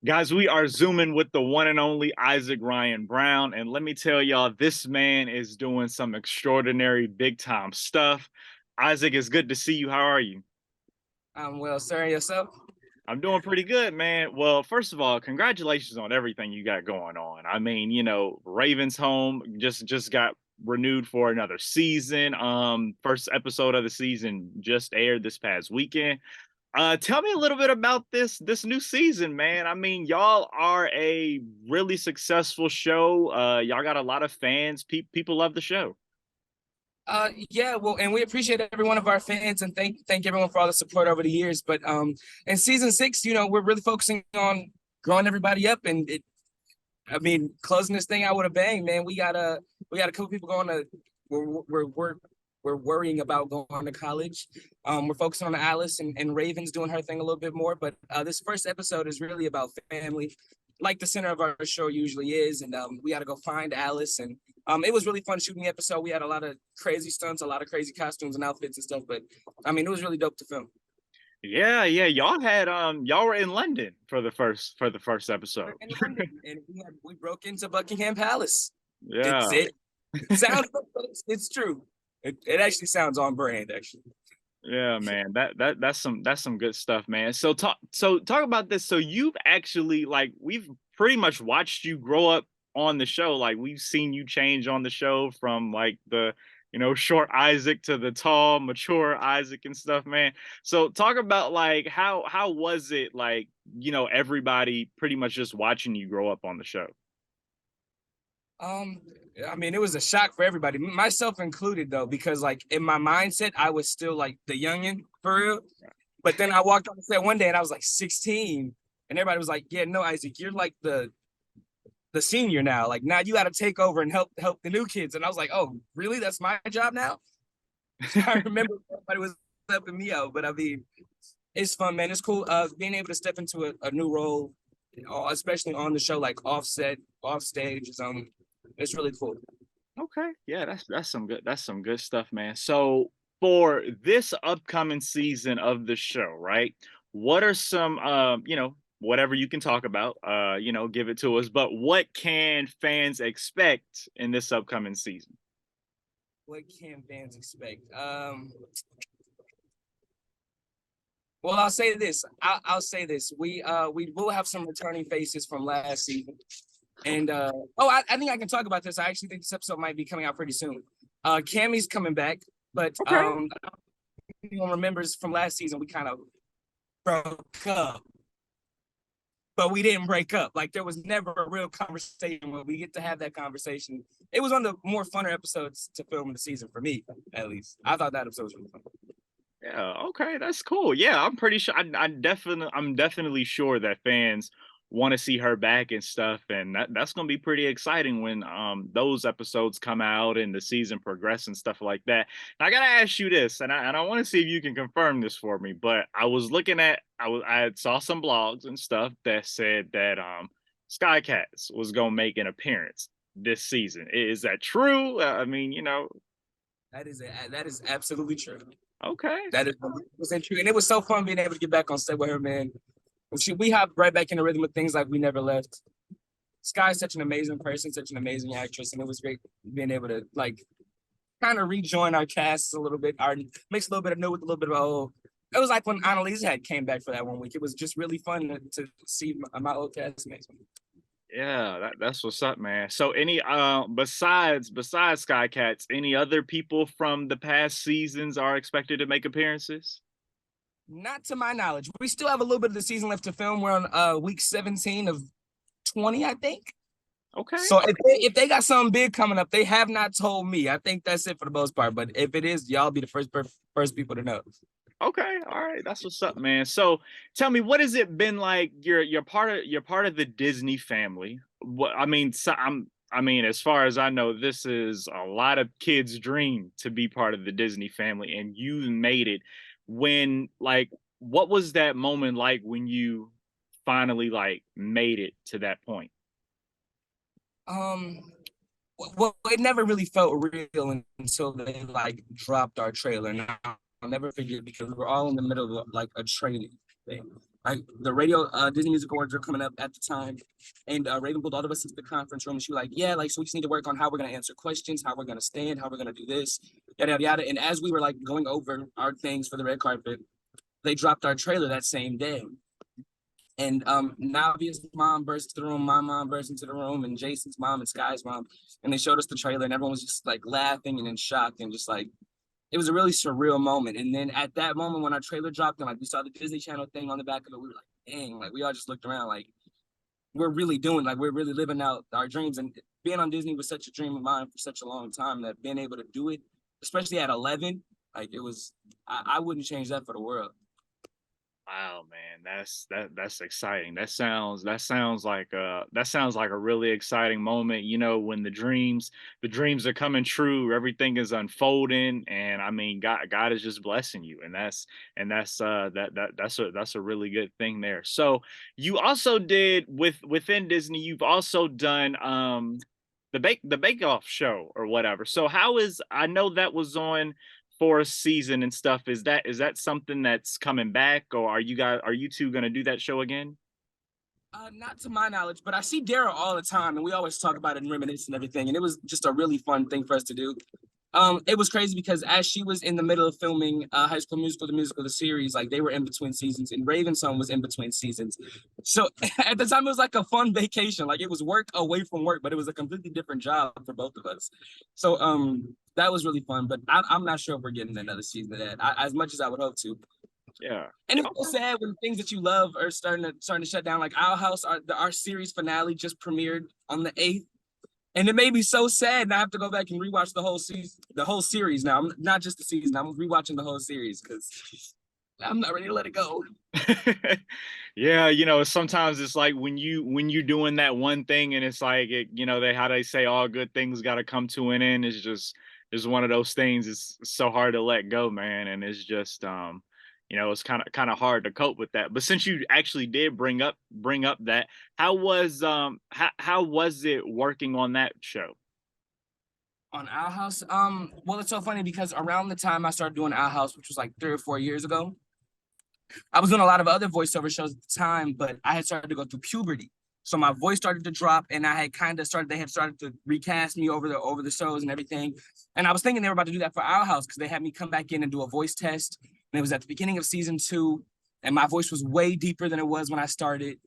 Guys, we are zooming with the one and only Issac Ryan Brown. And let me tell y'all, this man is doing some extraordinary big time stuff. Isaac, it's good to see you. How are you? I'm well, sir. Yourself? I'm doing pretty good, man. Well, first of all, congratulations on everything you got going on. I mean, Ravens home just got renewed for another season. First episode of the season just aired this past weekend. Tell me a little bit about this new season, man. I mean, y'all are a really successful show. Y'all got a lot of fans. People love the show. Yeah, well, and we appreciate every one of our fans and thank everyone for all the support over the years. But in season six, we're really focusing on growing everybody up and closing this thing out with a bang, man. We got a couple people going to we're worrying about going to college. We're focusing on Alice and Raven's doing her thing a little bit more. But this first episode is really about family, like the center of our show usually is. And we got to go find Alice. And it was really fun shooting the episode. We had a lot of crazy stunts, a lot of crazy costumes and outfits and stuff. But I mean, it was really dope to film. Yeah, yeah. Y'all were in London for the first episode. We're in London, and we broke into Buckingham Palace. It's Yeah. it sounds, it's true. It actually sounds on brand, actually. Yeah, man. That's some good stuff, man. So talk about this. So you've actually like we've pretty much watched you grow up on the show. Like we've seen you change on the show from like the short Isaac to the tall, mature Isaac and stuff, man. So talk about like how was it like, everybody pretty much just watching you grow up on the show. Um, I mean, it was a shock for everybody, myself included, though, because like in my mindset, I was still like the youngin for real. But then I walked on the set one day and I was like 16, and everybody was like, "Yeah, no, Isaac, you're like the senior now. Like now you got to take over and help the new kids." And I was like, "Oh, really? That's my job now?" I remember everybody was helping me out, but I mean, it's fun, man. It's cool. Being able to step into a new role, especially on the show, like offset, off stage, is it's really cool. Okay. Yeah, that's some good stuff, man. So for this upcoming season of the show, right? What are some whatever you can talk about, give it to us, but what can fans expect in this upcoming season? What can fans expect? Well, I'll say this. I'll say this. We will have some returning faces from last season, and I think I can talk about this. I actually think this episode might be coming out pretty soon. Cammy's coming back, but Okay. anyone remembers from last season we kind of broke up, but we didn't break up. Like there was never a real conversation where we get to have that conversation. It was one of the more funner episodes to film in the season for me, at least. I thought that episode was really fun. Yeah, okay, that's cool. Yeah, I'm pretty sure. I'm definitely sure that fans want to see her back and stuff, and that's gonna be pretty exciting when those episodes come out and the season progress and stuff like that. Now, I gotta ask you this, and I want to see if you can confirm this for me. But I was looking at I saw some blogs and stuff that said that Sky Cats was gonna make an appearance this season. Is that true? I mean, That is absolutely true. okay. That is 100% true. And it was so fun being able to get back on set with her, man. We hopped right back in the rhythm of things like we never left. Sky's such an amazing person, such an amazing actress, and it was great being able to like kind of rejoin our cast a little bit, our mix a little bit of new with a little bit of old. It was like when Annalise had came back for that one week. It was just really fun to see my old castmates. Yeah, that's what's up, man. So any besides Sky Cats, any other people from the past seasons are expected to make appearances? Not to my knowledge. We still have a little bit of the season left to film. We're on week 17 of 20, I think. Okay. So if they got something big coming up, they have not told me. I think that's it for the most part. But if it is, y'all be the first people to know. Okay. All right. That's what's up, man. So tell me, what has it been like? You're part of the Disney family. What I mean, as far as I know, this is a lot of kids' dream to be part of the Disney family, and you made it. When like, what was that moment like when you finally like made it to that point? Um, well, it never really felt real until they like dropped our trailer. And I'll never forget because we were all in the middle of like a training thing. Like the radio Disney Music Awards are coming up at the time, and Raven pulled all of us into the conference room, and she was like, "Yeah, like so we just need to work on how we're gonna answer questions, how we're gonna stand, how we're gonna do this, yada yada yada." And as we were like going over our things for the red carpet, they dropped our trailer that same day. And Navia's mom burst into the room, my mom burst into the room, and Jason's mom and Sky's mom, and they showed us the trailer, and everyone was just like laughing and in shock, and just like it was a really surreal moment. And then at that moment when our trailer dropped and like we saw the Disney Channel thing on the back of it, we were like, dang, like we all just looked around like we're really living out our dreams. And being on Disney was such a dream of mine for such a long time that being able to do it, especially at 11, like it was, I wouldn't change that for the world. Wow, man, that's exciting. That sounds like a really exciting moment. You know, when the dreams are coming true, everything is unfolding, and I mean, God is just blessing you, and that's a really good thing there. So you also did within Disney, you've also done the Bake Off show or whatever. So how is I know that was on for a season and stuff. Is that something that's coming back, or are you two gonna do that show again? Not to my knowledge, but I see Daryl all the time, and we always talk about it and reminisce and everything. And it was just a really fun thing for us to do. It was crazy because as she was in the middle of filming High School Musical, the musical, the series, like they were in between seasons, and Raven's son was in between seasons. So at the time, it was like a fun vacation. Like it was work away from work, but it was a completely different job for both of us. So that was really fun. But I'm not sure if we're getting another season of that. As much as I would hope to. Yeah. And it's so sad when things that you love are starting to shut down. Like Our House, our series finale just premiered on the 8th. And it made me so sad. And I have to go back and rewatch the whole season, the whole series now. I'm not just the season, I'm rewatching the whole series because I'm not ready to let it go. Yeah, you know, sometimes it's like when you're doing that one thing and it's like you know, they how they say all good things got to come to an end. It's one of those things. It's so hard to let go, man, and it's just you know, it's kind of hard to cope with that. But since you actually did bring up that, how was it working on that show? On Our House, well, it's so funny because around the time I started doing Our House, which was like 3 or 4 years ago, I was doing a lot of other voiceover shows at the time, but I had started to go through puberty. So my voice started to drop, and I had kind of started. They had started to recast me over the shows and everything. And I was thinking they were about to do that for Our House because they had me come back in and do a voice test. And it was at the beginning of season 2, and my voice was way deeper than it was when I started.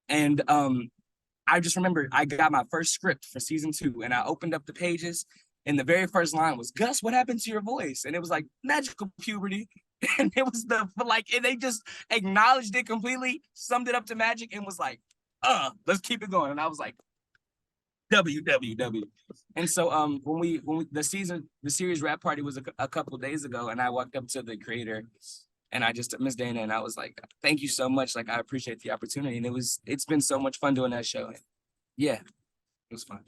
And I just remember I got my first script for season 2, and I opened up the pages, and the very first line was, "Gus, what happened to your voice?" And it was like magical puberty. And it was and they just acknowledged it completely, summed it up to magic, and was like, let's keep it going. And I was like, WWW. And so when we the series rap party was a couple of days ago, and I walked up to the creator and I just Miss Dana, and I was like, thank you so much. Like I appreciate the opportunity. And it's been so much fun doing that show. Yeah, it was fun.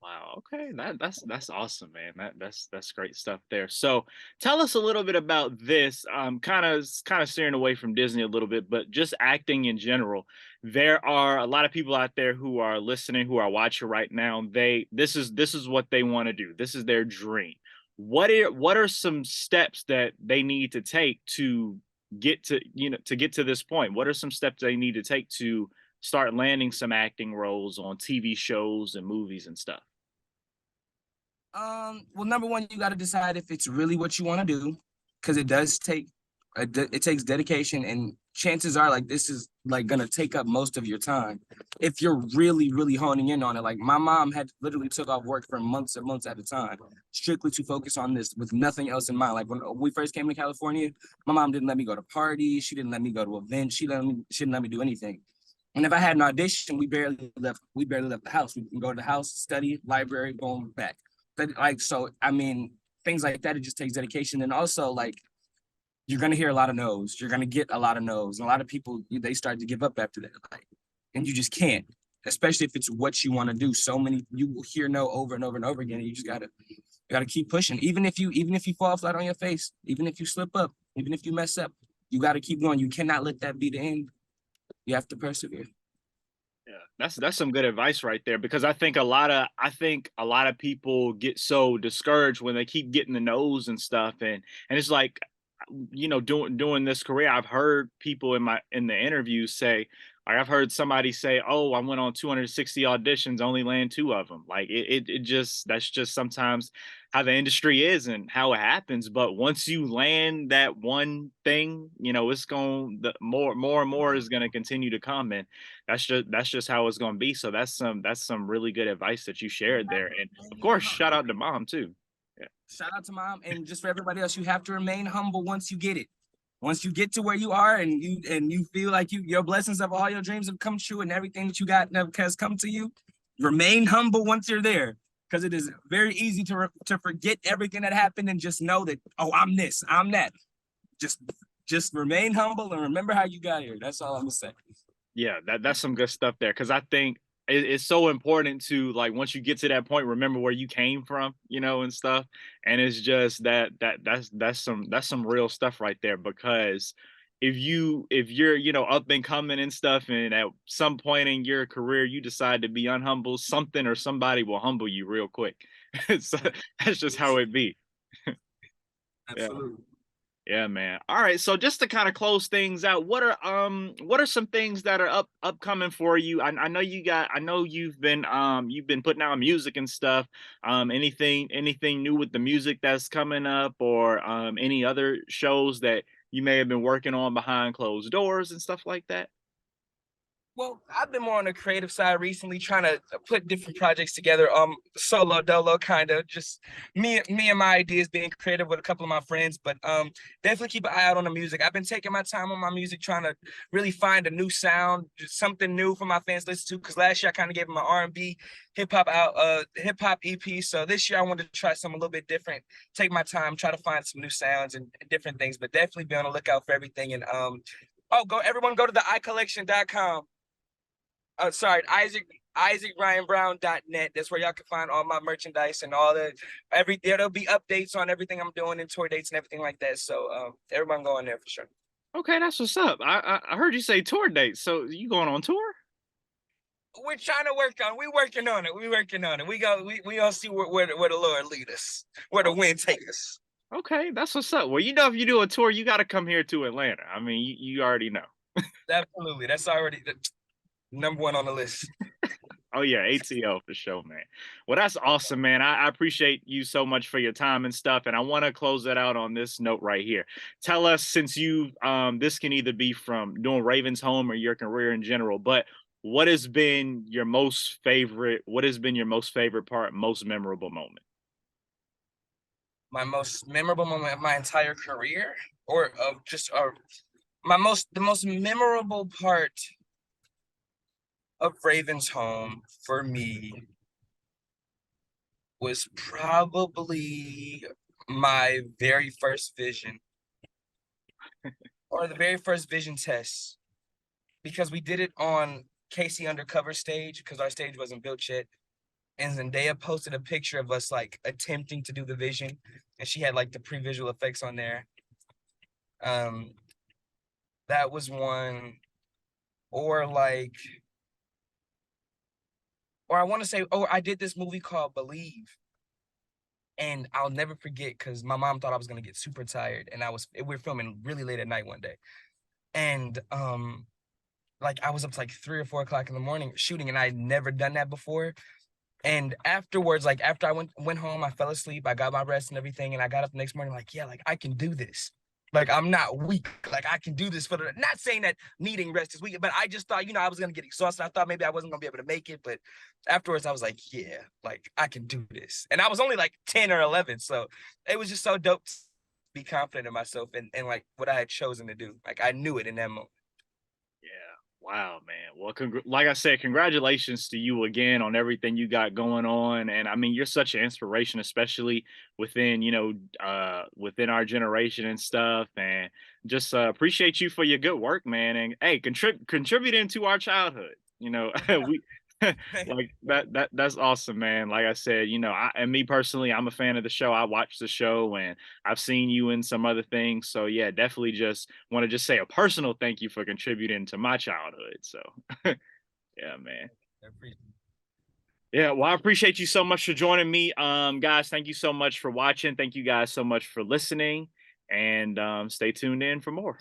Wow. Okay. That's awesome, man. That's great stuff there. So tell us a little bit about this. Kind of steering away from Disney a little bit, but just acting in general. There are a lot of people out there who are listening, who are watching right now. This is what they want to do. This is their dream. What are some steps that they need to take to get to this point? What are some steps they need to take to start landing some acting roles on TV shows and movies and stuff? Well, number one, you got to decide if it's really what you want to do, because it does take it takes dedication, and chances are like this is like gonna take up most of your time if you're really, really honing in on it. Like my mom had literally took off work for months and months at a time, strictly to focus on this with nothing else in mind. Like when we first came to California, my mom didn't let me go to parties, she didn't let me go to events, she didn't let me do anything. And if I had an audition, we barely left the house. We can go to the house, study, library, boom, back. But like, so I mean, things like that, it just takes dedication. And also like you're gonna hear a lot of no's. You're gonna get a lot of no's. And a lot of people they start to give up after that. Like, and you just can't, especially if it's what you want to do. So many you will hear no over and over and over again. And you just gotta keep pushing. Even if you fall flat on your face, even if you slip up, even if you mess up, you gotta keep going. You cannot let that be the end. You have to persevere. Yeah, that's some good advice right there because I think a lot of people get so discouraged when they keep getting the no's and stuff and it's like doing this career, I've heard people in the interviews say, like, I've heard somebody say, "Oh, I went on 260 auditions, only land two of them." Like it just that's just sometimes how the industry is and how it happens. But once you land that one thing, it's going the more and more is going to continue to come, and that's just how it's going to be. So that's some really good advice that you shared there, and of course, shout out to mom too. Yeah. Shout out to mom, and just for everybody else, you have to remain humble once you get it. Once you get to where you are, and you feel like your blessings of all your dreams have come true, and everything that you got has come to you, remain humble once you're there, because it is very easy to forget everything that happened and just know that, oh, I'm this, I'm that. Just just remain humble and remember how you got here. That's all I'm gonna say. Yeah, that's some good stuff there because I think it's so important to, like, once you get to that point, remember where you came from, and stuff. And it's just that's some real stuff right there because if you're up and coming and stuff, and at some point in your career you decide to be unhumble, something or somebody will humble you real quick. So that's just how it be. Yeah. Absolutely. Yeah, man. All right. So just to kind of close things out, what are some things that are upcoming for you? I know I know you've been putting out music and stuff. Anything new with the music that's coming up, or any other shows that you may have been working on behind closed doors and stuff like that? Well, I've been more on the creative side recently, trying to put different projects together. Solo dolo, kind of just me and my ideas, being creative with a couple of my friends. But definitely keep an eye out on the music. I've been taking my time on my music, trying to really find a new sound, just something new for my fans to listen to. Because last year I kind of gave them an R&B, hip hop EP. So this year I wanted to try something a little bit different. Take my time, try to find some new sounds and different things. But definitely be on the lookout for everything. And everyone go to the iCollection.com. Sorry, Issac Ryan Brown.net. That's where y'all can find all my merchandise and all the there'll be updates on everything I'm doing and tour dates and everything like that. So everyone go in there for sure. Okay, that's what's up. I heard you say tour dates. So you going on tour? We're trying to work on. We're working on it. We're working on it. We gonna see where the Lord lead us, where the wind take us. Okay, that's what's up. Well, if you do a tour, you got to come here to Atlanta. I mean, you already know. Absolutely, that's already the number one on the list. Oh yeah, ATL for sure, man. Well, that's awesome, man. I appreciate you so much for your time and stuff. And I want to close it out on this note right here. Tell us, since you this can either be from doing Ravens home or your career in general, but what has been your most favorite part, most memorable moment? My most memorable moment of my entire career, or of just the most memorable part of Raven's home for me was probably my very first vision, or the very first vision test, because we did it on Casey Undercover stage because our stage wasn't built yet. And Zendaya posted a picture of us like attempting to do the vision, and she had like the pre-visual effects on there. Um, that was one, or like, or I want to say, oh, I did this movie called Believe, and I'll never forget because my mom thought I was gonna get super tired, and we were filming really late at night one day, and like I was up to like 3 or 4 o'clock in the morning shooting, and I had never done that before. And afterwards, like after I went home, I fell asleep, I got my rest and everything, and I got up the next morning like, yeah, like I can do this. Like I'm not weak. Like I can do this not saying that needing rest is weak, but I just thought, I was gonna get exhausted. I thought maybe I wasn't gonna be able to make it, but afterwards I was like, yeah, like I can do this. And I was only like 10 or 11, so it was just so dope to be confident in myself and like what I had chosen to do. Like I knew it in that moment. Yeah. Wow, man. Well, like I said, congratulations to you again on everything you got going on. And I mean, you're such an inspiration, especially within our generation and stuff. And just appreciate you for your good work, man. And hey, contributing to our childhood. We like that's awesome, man. Like I said, and me personally, I'm a fan of the show. I watch the show and I've seen you in some other things. So yeah, definitely just want to just say a personal thank you for contributing to my childhood. So yeah, man. Yeah, well, I appreciate you so much for joining me. Guys, thank you so much for watching. Thank you guys so much for listening. and stay tuned in for more.